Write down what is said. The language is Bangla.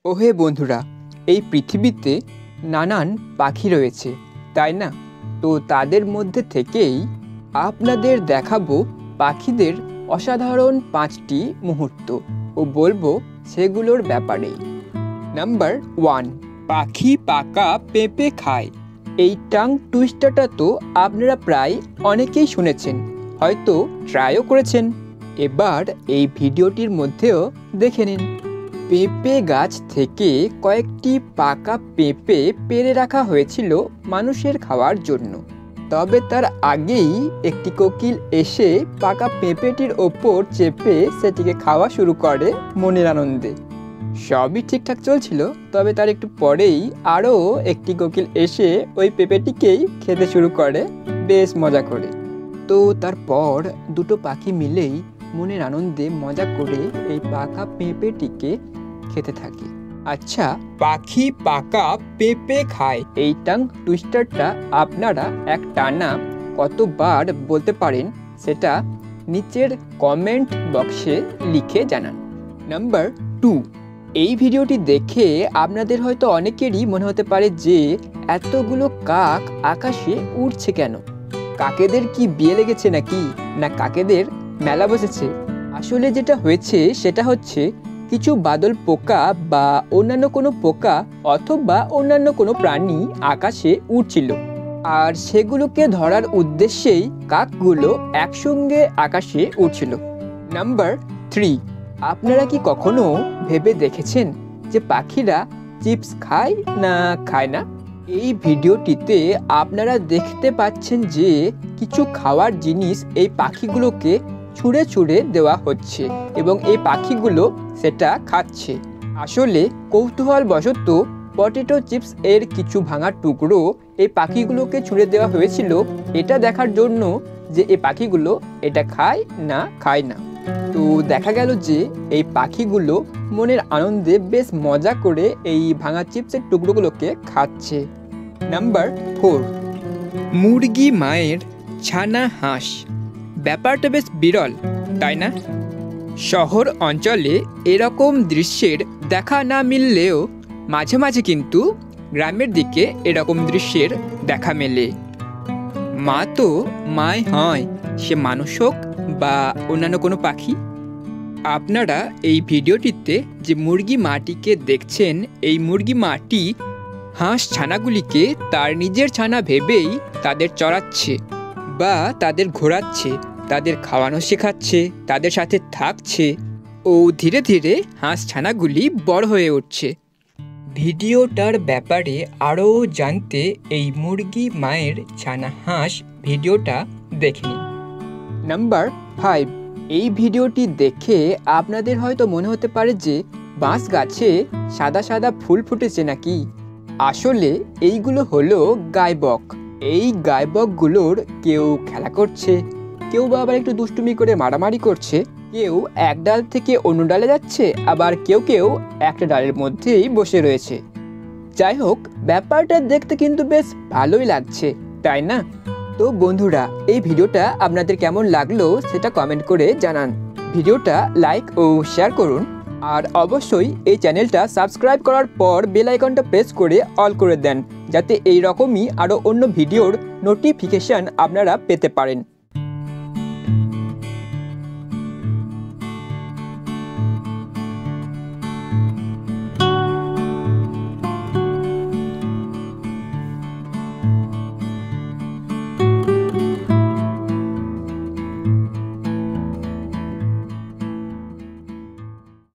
ওহে বন্ধুরা, এই পৃথিবীতে নানান পাখি রয়েছে, তাই না? তো তাদের মধ্যে থেকেই আপনাদের দেখাবো পাখিদের অসাধারণ 5টি মুহূর্ত ও বলবো সেগুলোর ব্যাপারে। নাম্বার 1, পাখি পাকা পেঁপে খায়। এই টাং টুইস্টারটা তো আপনারা প্রায় অনেকেই শুনেছেন, হয়তো ট্রাইও করেছেন। এবার এই ভিডিওটির মধ্যেও দেখে নিন। পেঁপে গাছ থেকে কয়েকটি পাকা পেঁপে পেড়ে রাখা হয়েছিল মানুষের খাওয়ার জন্য। তবে তার আগেই একটি কোকিল এসে পাকা পেঁপেটির ওপর চেপে সেটিকে খাওয়া শুরু করে মনের আনন্দে। সবই ঠিকঠাক চলছিল, তবে তার একটু পরেই আরও একটি কোকিল এসে ওই পেঁপেটিকেই খেতে শুরু করে বেশ মজা করে। তো তারপর দুটো পাখি মিলেই মনের আনন্দে মজা করে এই পাকা পেঁপেটিকে খেতে থাকে। আচ্ছা, পাখি পাকা পেঁপে খায়, এই টাং টুইস্টারটা আপনারা এক টানা কতবার বলতে পারেন সেটা নিচের কমেন্ট বক্সে লিখে জানান। নাম্বার 2, এই ভিডিওটি দেখে আপনাদের হয়তো অনেকেরই মনে হতে পারে যে এতগুলো কাক আকাশে উড়ছে কেন? কাকেদের কি বিয়ে লেগেছে নাকি, না কাকেদের মেলা বসেছে? আসলে যেটা হয়েছে সেটা হচ্ছে কিছু বাদল পোকা বা অন্যান্য কোনো পোকা অথবা অন্যান্য কোনো প্রাণী আকাশে উড়ছিল, আর সেগুলোকে ধরার উদ্দেশ্যেই কাকগুলো একসঙ্গে আকাশে উড়ছিল। নাম্বার 3, আপনারা কি কখনো ভেবে দেখেছেন যে পাখিরা চিপস খায় না খায় না? এই ভিডিওটিতে আপনারা দেখতে পাচ্ছেন যে কিছু খাওয়ার জিনিস এই পাখিগুলোকে ছুঁড়ে ছুঁড়ে দেওয়া হচ্ছে এবং এই পাখিগুলো সেটা খাচ্ছে। আসলে কৌতূহলবশত পটেটো চিপস এর কিছু ভাঙা টুকরো এই পাখিগুলোকে ছুঁড়ে দেওয়া হয়েছিল এটা দেখার জন্য যে এই পাখিগুলো এটা খায় না খায় না। তো দেখা গেল যে এই পাখিগুলো মনের আনন্দে বেশ মজা করে এই ভাঙা চিপসের টুকরোগুলোকে খাচ্ছে। নাম্বার 4, মুরগি মায়ের ছানা হাঁস। ব্যাপারটা বেশ বিরল, তাই না? শহর অঞ্চলে এরকম দৃশ্যের দেখা না মিললেও মাঝে মাঝে কিন্তু গ্রামের দিকে এরকম দৃশ্যের দেখা মেলে। মা তো মাই হয়, সে মানুষ হোক বা অন্যান্য কোনো পাখি। আপনারা এই ভিডিওটিতে যে মুরগি মাটিকে দেখছেন, এই মুরগি মাটি হাঁস ছানাগুলিকে তার নিজের ছানা ভেবেই তাদের চড়াচ্ছে বা তাদের ঘোরাচ্ছে, তাদের খাওয়ানো শেখাচ্ছে, তাদের সাথে থাকছে ও ধীরে ধীরে হাঁস ছানাগুলি বড় হয়ে উঠছে। ভিডিওটার ব্যাপারে আরও জানতে এই মুরগি মায়ের ছানা হাঁস ভিডিওটা দেখে নিন। নাম্বার 5, এই ভিডিওটি দেখে আপনাদের হয়তো মনে হতে পারে যে বাঁশ গাছে সাদা সাদা ফুল ফুটেছে নাকি? আসলে এইগুলো হলো গাইবক। এই গাইবকগুলোর কেউ খেলা করছে, কেউ বা আবার একটু দুষ্টুমি করে মারামারি করছে, কেউ এক ডাল থেকে অন্য ডালে যাচ্ছে, আবার কেউ কেউ একটা ডালের মধ্যেই বসে রয়েছে। যাই হোক, ব্যাপারটা দেখতে কিন্তু বেশ ভালোই লাগছে, তাই না? তো বন্ধুরা, এই ভিডিওটা আপনাদের কেমন লাগলো সেটা কমেন্ট করে জানান। ভিডিওটা লাইক ও শেয়ার করুন, আর অবশ্যই এই চ্যানেলটা সাবস্ক্রাইব করার পর বেল আইকনটা প্রেস করে অল করে দেন, যাতে এই রকমই আরও অন্য ভিডিওর নোটিফিকেশান আপনারা পেতে পারেন।